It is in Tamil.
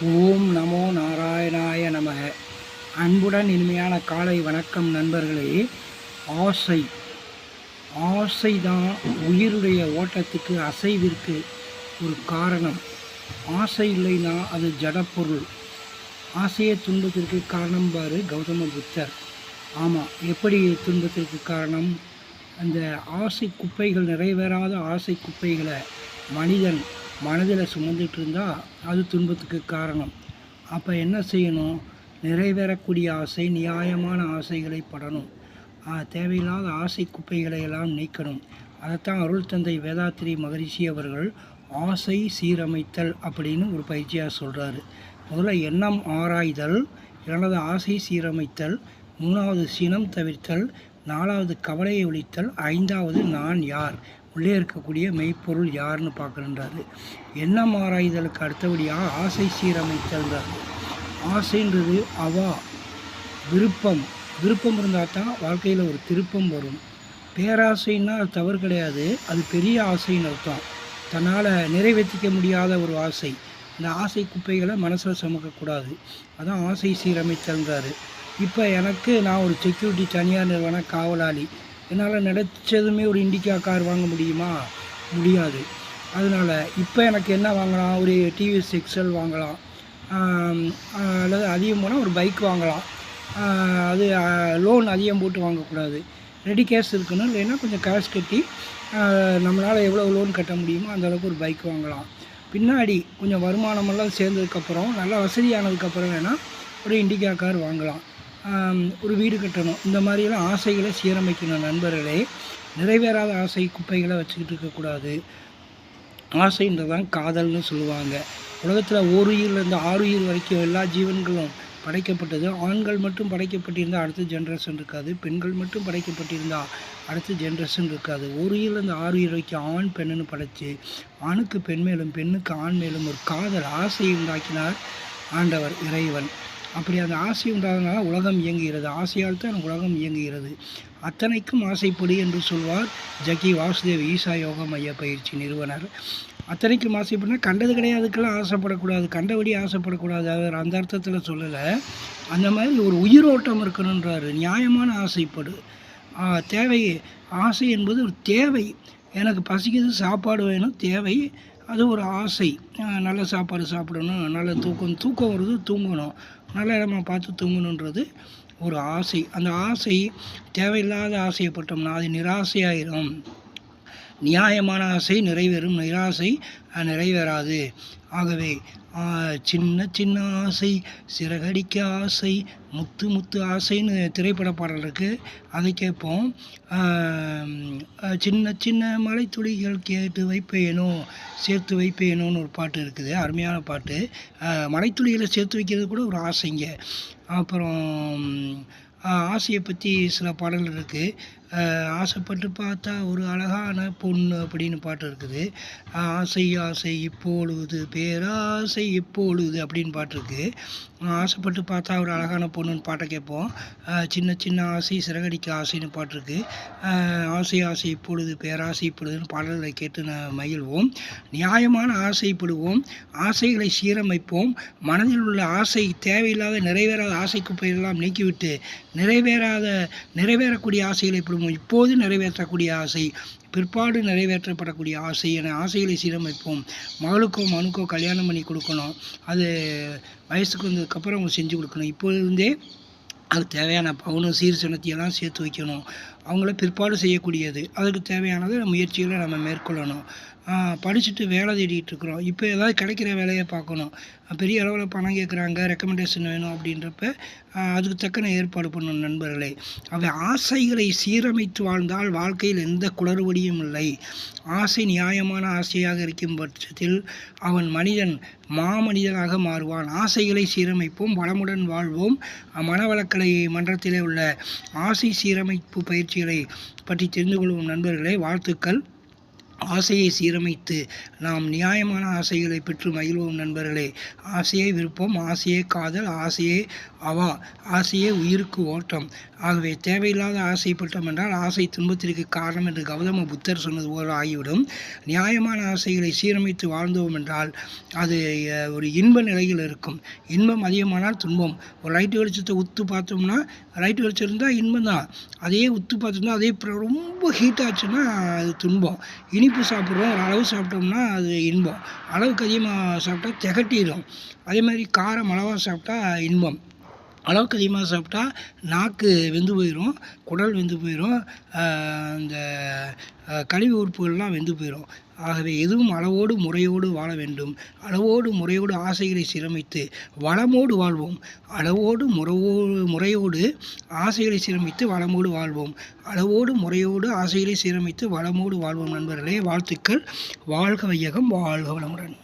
ஓம் நமோ நாராயணாய நமக. அன்புடன் இனிமையான காலை வணக்கம் நண்பர்களே. ஆசை ஆசைதான் உயிருடைய ஓட்டத்துக்கு, அசைவிற்கு ஒரு காரணம். ஆசை இல்லைன்னா அது ஜடப்பொருள். ஆசையே துன்பத்திற்கு காரணம் பாரு கௌதம புத்தர். ஆமாம், எப்படி துன்பத்திற்கு காரணம்? அந்த ஆசை குப்பைகள், நிறைவேறாத ஆசை குப்பைகளை மனிதன் மனதில் சுமந்துட்டு இருந்தால் அது துன்பத்துக்கு காரணம். அப்போ என்ன செய்யணும்? நிறைவேறக்கூடிய ஆசை, நியாயமான ஆசைகளை படணும். தேவையில்லாத ஆசை குப்பைகளை எல்லாம் நீக்கணும். அதைத்தான் அருள் தந்தை வேதாத்திரி மகரிஷி அவர்கள் ஆசை சீரமைத்தல் அப்படின்னு ஒரு பயிற்சியாக சொல்கிறாரு. முதல்ல எண்ணம் ஆராய்தல், இரண்டாவது ஆசை சீரமைத்தல், மூணாவது சினம் தவிர்த்தல், நாலாவது கவலையை ஒழித்தல், ஐந்தாவது நான் யார், உள்ளே இருக்கக்கூடிய மெய்ப்பொருள் யாருன்னு பார்க்கணுன்றாரு. எண்ணம் ஆராய்தலுக்கு அடுத்தபடியாக ஆசை சீரமைத்தல்ன்றார். ஆசைன்றது விருப்பம் இருந்தால் தான் வாழ்க்கையில் ஒரு திருப்பம் வரும். பேராசைன்னா அது தவறு கிடையாது, அது பெரிய ஆசைன்னு அர்த்தம். தன்னால் நிறைவேற்றிக்க முடியாத ஒரு ஆசை. இந்த ஆசை குப்பைகளை மனசில் சுமக்கக்கூடாது. அதான் ஆசை சீரமைத்தல்ன்றாரு. இப்போ நான் ஒரு செக்யூரிட்டி, தனியார் நிறுவன காவலாளி. என்னால் நினச்சதுமே ஒரு இண்டிகா கார் வாங்க முடியுமா? முடியாது. அதனால் இப்போ எனக்கு என்ன வாங்கலாம்? ஒரு டிவிஎஸ் எக்ஸல் வாங்கலாம், அல்லது அதிகம் போனால் ஒரு பைக் வாங்கலாம். அது லோன் அதிகம் போட்டு வாங்கக்கூடாது, ரெடி கேஷ் இருக்கணும். இல்லைன்னா கொஞ்சம் கேஷ் கட்டி நம்மளால் எவ்வளோ லோன் கட்ட முடியுமோ அந்தளவுக்கு ஒரு பைக் வாங்கலாம். பின்னாடி கொஞ்சம் வருமானமெல்லாம் சேர்ந்ததுக்கப்புறம், நல்லா வசதியானதுக்கப்புறம் வேணால் ஒரு இண்டிகா கார் வாங்கலாம், ஒரு வீடு கட்டணும். இந்த மாதிரியெல்லாம் ஆசைகளை சீரமைக்கணும் நண்பர்களே. நிறைவேறாத ஆசை குப்பைகளை வச்சுக்கிட்டு இருக்கக்கூடாது. ஆசைன்றதான் காதல்னு சொல்லுவாங்க. உலகத்தில் ஓருயிர்லேருந்து 6 உயிர் வரைக்கும் எல்லா ஜீவன்களும் படைக்கப்பட்டது. ஆண்கள் மட்டும் படைக்கப்பட்டிருந்தால் அடுத்த ஜென்ரேஷன் இருக்காது, பெண்கள் மட்டும் படைக்கப்பட்டிருந்தால் அடுத்த ஜென்ரேஷன் இருக்காது. ஓருயிர்லேருந்து 6 உயிர் வரைக்கும் ஆண் பெண்ணுன்னு படைச்சு, ஆணுக்கு பெண் மேலும் பெண்ணுக்கு ஆண் மேலும் ஒரு காதல், ஆசையை உண்டாக்கினார் ஆண்டவர் இறைவன். அப்படி அந்த ஆசை உண்டாதனால உலகம் இயங்குகிறது. ஆசையால் தான் உலகம் இயங்குகிறது. அத்தனைக்கும் ஆசைப்படு என்று சொல்வார் ஜக்கி வாசுதேவ், ஈசா யோக மைய பயிற்சி நிறுவனர். அத்தனைக்கும் ஆசைப்படுனா கண்டது கிடையாதுக்கெல்லாம் ஆசைப்படக்கூடாது, கண்டபடி ஆசைப்படக்கூடாது. அவர் அந்த அர்த்தத்தில் சொல்லலை. அந்த மாதிரி ஒரு உயிரோட்டம் இருக்கணுன்றாரு. நியாயமான ஆசைப்படு. தேவை. ஆசை என்பது ஒரு தேவை. எனக்கு பசிக்குது, சாப்பாடு வேணும், தேவை. அது ஒரு ஆசை. நல்ல சாப்பாடு சாப்பிடணும், நல்ல தூக்கம் வருது, தூங்கணும், நல்ல இடமா பார்த்து தூங்கணுன்றது ஒரு ஆசை. அந்த ஆசை தேவையில்லாத ஆசைப்பட்டோம்னா அது நிராசையாயிரும். நியாயமான ஆசை நிறைவேறும், நிராசை நிறைவேறாது. ஆகவே சின்ன சின்ன ஆசை, சிறகடிக்க ஆசை, முத்து முத்து ஆசைன்னு திரைப்பட பாடல் இருக்குது, அதை கேட்போம். சின்ன சின்ன மலை துளிகள் கேட்டு வைப்பேனோ, சேர்த்து வைப்பேனோன்னு ஒரு பாட்டு இருக்குது, அருமையான பாட்டு. மலைத்துளிகளை சேர்த்து வைக்கிறது கூட ஒரு ஆசைங்க. அப்புறம் ஆசையை பற்றி சில பாடல்கள் இருக்குது. ஆசைப்பட்டு பார்த்தா ஒரு அழகான பொண்ணு அப்படின்னு பாட்டு இருக்குது. ஆசை ஆசை இப்பொழுது பேராசை இப்பொழுது அப்படின்னு பாட்டு இருக்குது. ஆசைப்பட்டு பார்த்தா ஒரு அழகான பொண்ணுன்னு பாட்டை கேட்போம். சின்ன சின்ன ஆசை, சிறகடிக்க ஆசைன்னு பாட்டு இருக்குது. ஆசை ஆசை இப்பொழுது பேராசை இப்பொழுதுன்னு பாடல்களை கேட்டு மகிழ்வோம். நியாயமான ஆசைப்படுவோம், ஆசைகளை சீரமைப்போம். மனதில் உள்ள ஆசை, தேவையில்லாத நிறைவேறாத ஆசை குப்பையெல்லாம் நீக்கிவிட்டு நிறைவேறக்கூடிய ஆசைகளை படுவோம். இப்போது நிறைவேற்றக்கூடிய ஆசை, பிற்பாடு நிறைவேற்றப்படக்கூடிய ஆசை என ஆசைகளை சீரமைப்போம். மகளுக்கோ மனுக்கோ கல்யாணம் பண்ணி கொடுக்கணும், அது வயசுக்கு வந்ததுக்கப்புறம் அவங்க செஞ்சு கொடுக்கணும். இப்போதிருந்தே அது தேவையான பவுனும் சீர் சின்னத்தையெல்லாம் சேர்த்து வைக்கணும். அவங்கள பிற்பாடு செய்யக்கூடியது. அதுக்கு தேவையானது முயற்சிகளை நம்ம மேற்கொள்ளணும். படிச்சுட்டு வேலை தேடிட்டு இருக்கிறோம், இப்போ ஏதாவது கிடைக்கிற வேலையை பார்க்கணும். பெரிய அளவில் பணம் கேட்குறாங்க, ரெக்கமெண்டேஷன் வேணும் அப்படின்றப்ப அதுக்கு தக்கன ஏற்பாடு பண்ணணும் நண்பர்களே. அவை ஆசைகளை சீரமைத்து வாழ்ந்தால் வாழ்க்கையில் எந்த குளறுபடியும் இல்லை. ஆசை நியாயமான ஆசையாக இருக்கும் பட்சத்தில் அவன் மாமனிதனாக மாறுவான். ஆசைகளை சீரமைப்போம், வளமுடன் வாழ்வோம். மனவளக்கலை மன்றத்திலே உள்ள ஆசை சீரமைப்பு பயிற்சிகளை பற்றி தெரிந்து கொள்வோம் நண்பர்களே. வாழ்த்துக்கள். ஆசையை சீரமைத்து நாம் நியாயமான ஆசைகளை பெற்று மகிழ்வோம் நண்பர்களே. ஆசையே விருப்பம், ஆசையே காதல், ஆசையே அவா, ஆசையே உயிருக்கு ஓட்டம். ஆகவே தேவையில்லாத ஆசைப்பட்டோம் என்றால் ஆசை துன்பத்திற்கு காரணம் என்று கௌதம புத்தர் சொன்னது போல ஆகிவிடும். நியாயமான ஆசைகளை சீரமைத்து வாழ்ந்தோம் என்றால் அது ஒரு இன்ப நிலையில் இருக்கும். இன்பம் அதிகமானால் துன்பம். ஒரு லைட்டு வெளிச்சத்தை உத்து பார்த்தோம்னா, லைட்டு வெளிச்சம் இருந்தால் இன்பம் தான். அதையே உத்து பார்த்தோம்னா அதே ரொம்ப ஹீட் ஆச்சுன்னா அது துன்பம். இனிப்பு சாப்பிட்றோம், ஒரு அளவு சாப்பிட்டோம்னா அது இன்பம். அளவுக்கு அதிகமாக சாப்பிட்டா திகட்டிடும். அதே மாதிரி காரம் அளவாக சாப்பிட்டா இன்பம். அளவுக்கு அதிகமாக சாப்பிட்டா நாக்கு வெந்து போயிடும், குடல் வெந்து போயிடும், இந்த கழிவு உறுப்புகள்லாம் வெந்து போயிடும். ஆகவே எதுவும் அளவோடு முறையோடு வாழ வேண்டும். அளவோடு முறையோடு ஆசைகளை சீரமைத்து வளமோடு வாழ்வோம். அளவோடு முறையோடு ஆசைகளை சீரமைத்து வளமோடு வாழ்வோம். அளவோடு முறையோடு ஆசைகளை சீரமைத்து வளமோடு வாழ்வோம் நண்பர்களே. வாழ்த்துக்கள். வாழ்க வையகம், வாழ்க வளமுடன்.